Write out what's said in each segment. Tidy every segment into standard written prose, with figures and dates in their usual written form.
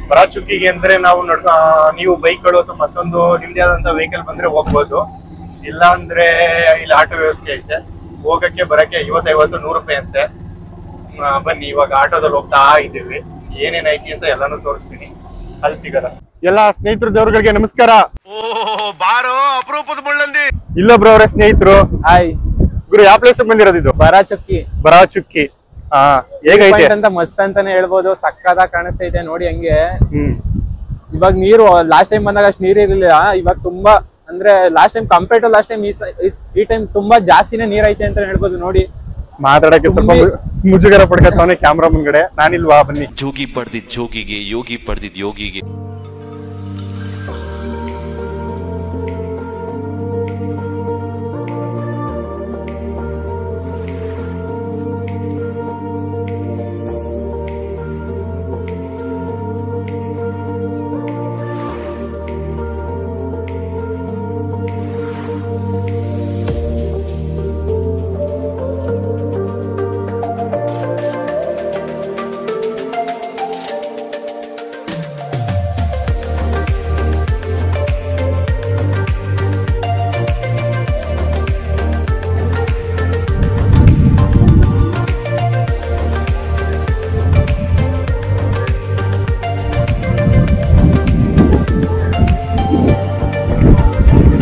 ಬರಾಚುಕ್ಕಿಗೆ ಅಂದ್ರೆ ನಾವು ನೀವು ಬೈಕ್ಗಳು ಅಥವಾ ಮತ್ತೊಂದು ನಿಮ್ದೇ ಆದಂತ ವೆಹಿಕಲ್ ಬಂದ್ರೆ ಹೋಗ್ಬೋದು. ಇಲ್ಲ ಅಂದ್ರೆ ಇಲ್ಲಿ ಆಟೋ ವ್ಯವಸ್ಥೆ ಐತೆ. ಹೋಗಕ್ಕೆ ಬರಕ್ಕೆ 50-100 ರೂಪಾಯಿ ಅಂತೆ. ಬನ್ನಿ, ಇವಾಗ ಆಟೋದಲ್ಲಿ ಹೋಗ್ತಾ ಇದ್ದೀವಿ. ಏನೇನೈತಿ ಅಂತ ಎಲ್ಲಾನು ತೋರಿಸ್ತೀನಿ, ಅಲ್ಲಿ ಸಿಗಲ್ಲ. ಎಲ್ಲ ಸ್ನೇಹಿತರು ದೇವ್ರಗಳಿಗೆ ನಮಸ್ಕಾರ. ಬಾರೋ ಅಪರೂಪದ ಮುಳ್ಳಂದಿ. ಇಲ್ಲ ಬ್ರೋ ಅವರೇ ಸ್ನೇಹಿತರು. ಹಾಯ್ ಗುರು, ಯಾವ ಪ್ಲೇಸ್ ಬಂದಿರೋದು? ಇದು ಬರಾಚುಕ್ಕಿ. ಹೇಗೈತೆ ಅಂತ ಮಸ್ತ್ ಅಂತಾನೆ ಹೇಳ್ಬೋದು. ಸಕ್ಕದಾಗಿ ಕಾಣಿಸ್ತೈತೆ ನೋಡಿ ಹಂಗೆ. ಇವಾಗ ನೀರು ಲಾಸ್ಟ್ ಟೈಮ್ ಬಂದಾಗ ಅಷ್ಟು ನೀರ್ ಇರ್ಲಿಲ್ಲ. ಇವಾಗ ತುಂಬಾ ಅಂದ್ರೆ last time compare to last time ಈ ಟೈಮ್ ತುಂಬಾ ಜಾಸ್ತಿನೇ ನೀರ್ ಐತೆ ಅಂತ ಹೇಳ್ಬೋದು. ನೋಡಿ ಮಾತಾಡಕ್ಕೆ ಸ್ವಲ್ಪ ಮುಜುಗರ ಪಡ್ಕತ್ತವನೆ ಕ್ಯಾಮ್ರಾ ಮುಂದ್ಗಡೆ. ನಾನಿಲ್ವಾ, ಬನ್ನಿ. ಜೋಗಿ ಪಡೆದಿದ್ ಜೋಗಿಗೆ, ಯೋಗಿ ಪಡೆದಿದ್ ಯೋಗಿಗೆ.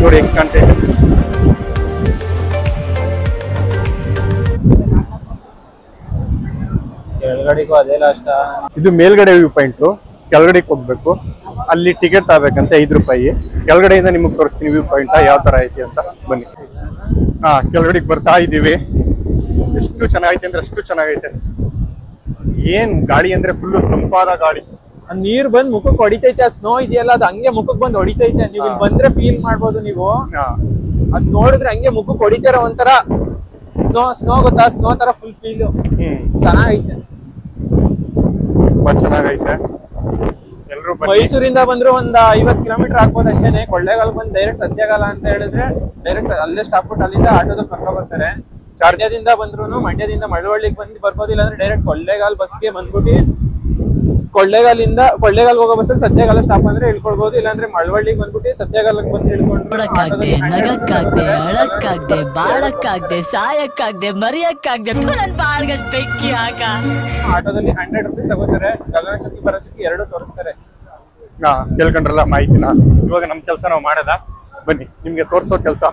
ನೋಡಿ ಹೆಂಗ್ ಕಾಣ್ತಾ ಇದೆ. ಕೆಳಗಡೆಗೂ ಅದೇ ಲಾಸ್ಟ್. ಇದು ಮೇಲ್ಗಡೆ ವ್ಯೂ ಪಾಯಿಂಟ್. ಕೆಳಗಡೆಗೆ ಹೋಗ್ಬೇಕು, ಅಲ್ಲಿ ಟಿಕೆಟ್ ತಗೋಬೇಕಂತೆ 5 ರೂಪಾಯಿ. ಕೆಳಗಡೆಯಿಂದ ನಿಮಗೆ ತೋರಿಸ್ತೀನಿ ವ್ಯೂ ಪಾಯಿಂಟ್ ಯಾವ ತರ ಐತಿ ಅಂತ. ಬನ್ನಿ. ಕೆಳಗಡೆಗೆ ಬರ್ತಾ ಇದ್ದೀವಿ. ಎಷ್ಟು ಚೆನ್ನಾಗೈತೆ ಅಂದ್ರೆ ಅಷ್ಟು ಚೆನ್ನಾಗೈತೆ. ಏನ್ ಗಾಳಿ ಅಂದ್ರೆ ಫುಲ್ ತಂಪಾದ ಗಾಳಿ. ನೀರ್ ಬಂದ್ ಮುಖಕ್ಕೆ ಹೊಡಿತೈತೆ. ಆ ಸ್ನೋ ಇದೆಯಲ್ಲ, ಅದು ಹಂಗೆ ಮುಖಕ್ಕೆ ಬಂದ್ ಹೊಡಿತೈತೆ. ನೀವು ಇಲ್ಲಿ ಬಂದ್ರೆ ಫೀಲ್ ಮಾಡ್ಬೋದು ನೀವು. ಅದ್ ನೋಡಿದ್ರೆ ಹಂಗೆ ಮುಖಕ್ಕೆ ಹೊಡಿತಾರ. ಒಂಥರ ಸ್ನೋ ಗೊತ್ತಾ, ಸ್ನೋ ತರ ಫುಲ್ ಫೀಲ್. ಚೆನ್ನಾಗೈತೆ, ತುಂಬಾ ಚೆನ್ನಾಗೈತೆ. ಎಲ್ರು ಮೈಸೂರಿಂದ ಬಂದ್ರು ಒಂದ್ 50 ಕಿಲೋಮೀಟರ್ ಆಗ್ಬೋದು ಅಷ್ಟೇನೆ. ಕೊಳ್ಳೇಗಾಲ ಬಂದ್ ಡೈರೆಕ್ಟ್ ಸತ್ಯಗಾಲ ಅಂತ ಹೇಳಿದ್ರೆ ಡೈರೆಕ್ಟ್ ಅಲ್ಲೇ ಸ್ಟಾಪ್ ಬಿಟ್ಟು ಅಲ್ಲಿಂದ ಆಟೋದಲ್ಲಿ ಕರ್ಕೊಂಡ್ ಬರ್ತಾರೆ. ಮಂಡ್ಯದಿಂದ ಬಂದ್ರು ಮಂಡ್ಯದಿಂದ ಮಳವಳ್ಳಿಗೆ ಬಂದು ಬರ್ಬೋದು. ಇಲ್ಲಾಂದ್ರೆ ಡೈರೆಕ್ಟ್ ಕೊಳ್ಳೇಗಾಲ ಬಸ್ಗೆ ಬಂದ್ಬಿಟ್ಟು ಕೊಳ್ಳೇಗಾಲ ಹೋಗೋ ಬಸ್ಸಲ್ಲಿ ಸತ್ಯಗಾಲ ಸ್ಟಾಪ್ ಅಂದ್ರೆ ಇಳ್ಕೊಳ್ಬಹುದು. ಇಲ್ಲಾಂದ್ರೆ ಮಳವಳ್ಳಿಗೆ ಬಂದ್ಬಿಟ್ಟು ಸತ್ಯಗಾಲಕ್ಕೆ ಬಂದು ಇಳ್ಕೊಂಡು ನಗಕ್ಕಾಗ್ದೆ, ಅಳಕ್ಕಾಗ್ದೆ, ಬಾಳಕ್ಕಾಗ್ದೆ, ಸಾಯಕ್ಕಾಗ್ದೆ, ಮರಿಯಕ್ಕಾಗ್ದೆ ಬೆಂಕಿ ಹಾಕ. ಆಟೋದಲ್ಲಿ 100 ರೂಪೀಸ್ ತಗೋತಾರೆ. ಗಗನಚುಕ್ಕಿ ಬರಚುಕ್ಕಿ 2 ತೋರಿಸ್ತಾರೆ. ಕೇಳ್ಕೊಂಡ್ರಲ್ಲ ಮಾಹಿತಿನ. ಇವಾಗ ನಮ್ ಕೆಲ್ಸ ನಾವು ಮಾಡದ. ಬನ್ನಿ, ನಿಮ್ಗೆ ತೋರ್ಸೋ ಕೆಲ್ಸ.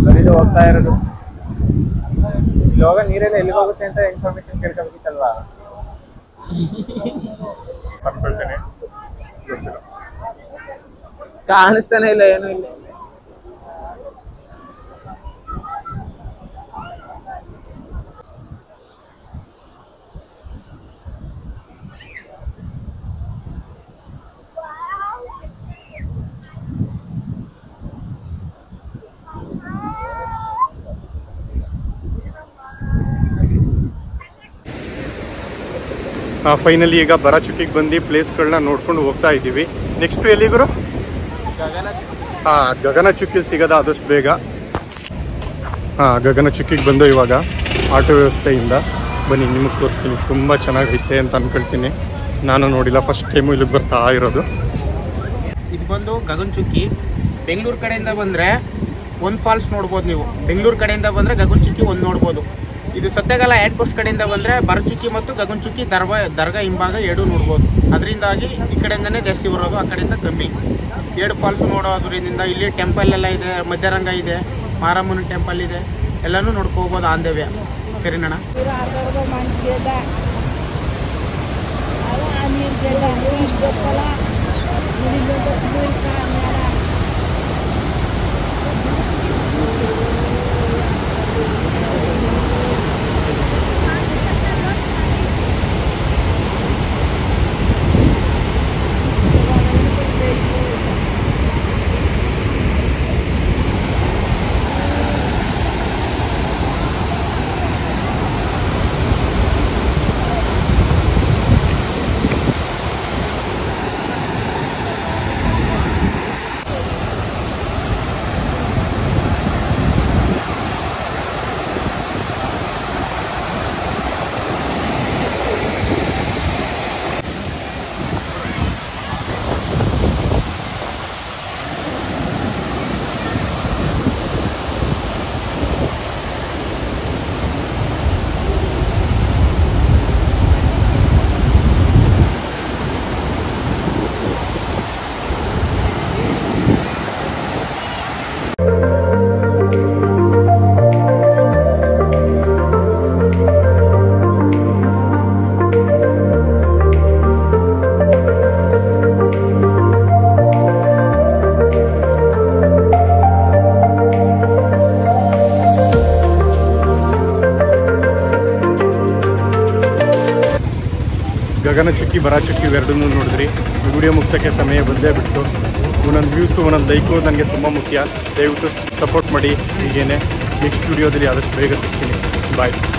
ಬರೀದು ಹೋಗ್ತಾ ಇರೋದು. ಇವಾಗ ನೀರೆಲ್ಲ ಎಲ್ಲಿ ಹೋಗುತ್ತೆ ಅಂತ ಇನ್ಫಾರ್ಮೇಶನ್ ಕೇಳ್ಕೊಬೇಕಿತ್ತಲ್ವಾ. ಕಾಣಿಸ್ತಾನೆ ಇಲ್ಲ, ಏನು ಇಲ್ಲ. ಫೈನಲಿ ಈಗ ಬರಾಚುಕ್ಕಿಗೆ ಬಂದು ಪ್ಲೇಸ್ಗಳನ್ನ ನೋಡ್ಕೊಂಡು ಹೋಗ್ತಾ ಇದ್ದೀವಿ. ನೆಕ್ಸ್ಟ್ ಎಲ್ಲಿಗುರು? ಗಗನಚುಕ್ಕಿ ಸಿಗದ ಆದಷ್ಟು ಬೇಗ. ಗಗನಚುಕ್ಕಿಗೆ ಬಂದು ಇವಾಗ ಆಟೋ ವ್ಯವಸ್ಥೆಯಿಂದ. ಬನ್ನಿ, ನಿಮಗೆ ತೋರಿಸ್ತೀನಿ. ತುಂಬ ಚೆನ್ನಾಗೈತೆ ಅಂತ ಅನ್ಕೊಳ್ತೀನಿ. ನಾನು ನೋಡಿಲ್ಲ, ಫಸ್ಟ್ ಟೈಮು ಇಲ್ಲಿಗೆ ಬರ್ತಾ ಇರೋದು. ಇದು ಬಂದು ಗಗನಚುಕ್ಕಿ. ಬೆಂಗಳೂರು ಕಡೆಯಿಂದ ಬಂದರೆ ಒಂದು ಫಾಲ್ಸ್ ನೋಡ್ಬೋದು ನೀವು. ಬೆಂಗಳೂರು ಕಡೆಯಿಂದ ಬಂದರೆ ಗಗನಚುಕ್ಕಿ ಒಂದು ನೋಡ್ಬೋದು. ಇದು ಸತ್ಯಗಾಲ ಹ್ಯಾಂಡ್ ಪೋಸ್ಟ್ ಕಡೆಯಿಂದ ಬಂದರೆ ಬರಚುಕ್ಕಿ ಮತ್ತು ಗಗನಚುಕ್ಕಿ ದರ್ಗಾ ಹಿಂಭಾಗ 2 ನೋಡ್ಬೋದು. ಅದರಿಂದಾಗಿ ಈ ಕಡೆಯಿಂದನೇ ಜಾಸ್ತಿ ಬರೋದು, ಆ ಕಡೆಯಿಂದ ಕಮ್ಮಿ. 2 ಫಾಲ್ಸು ನೋಡೋದ್ರಿಂದ ಇಲ್ಲಿ ಟೆಂಪಲ್ ಎಲ್ಲ ಇದೆ, ಮಧ್ಯರಂಗ ಇದೆ, ಮಾರಮ್ಮನ ಟೆಂಪಲ್ ಇದೆ, ಎಲ್ಲನೂ ನೋಡ್ಕೋಬೋದು on the way. ಸರಿನಣ್ಣ? Gagana Chukki ಬರ ಚುಕ್ಕಿ ಇವೆರಡನ್ನೂ ನೋಡಿದ್ರಿ. ವಿಡಿಯೋ ಮುಗಿಸೋಕ್ಕೆ ಸಮಯ ಬಂದೇ ಬಿಟ್ಟು. ಒಂದೊಂದು ವ್ಯೂಸು ಒಂದೊಂದು ಲೈಕು ನನಗೆ ತುಂಬ ಮುಖ್ಯ. ದಯವಿಟ್ಟು ಸಪೋರ್ಟ್ ಮಾಡಿ. ಹೀಗೇನೆ ನೆಕ್ಸ್ಟ್ ವಿಡಿಯೋದಲ್ಲಿ ಆದಷ್ಟು ಬೇಗ ಸಿಗ್ತೀನಿ. ಬಾಯ್.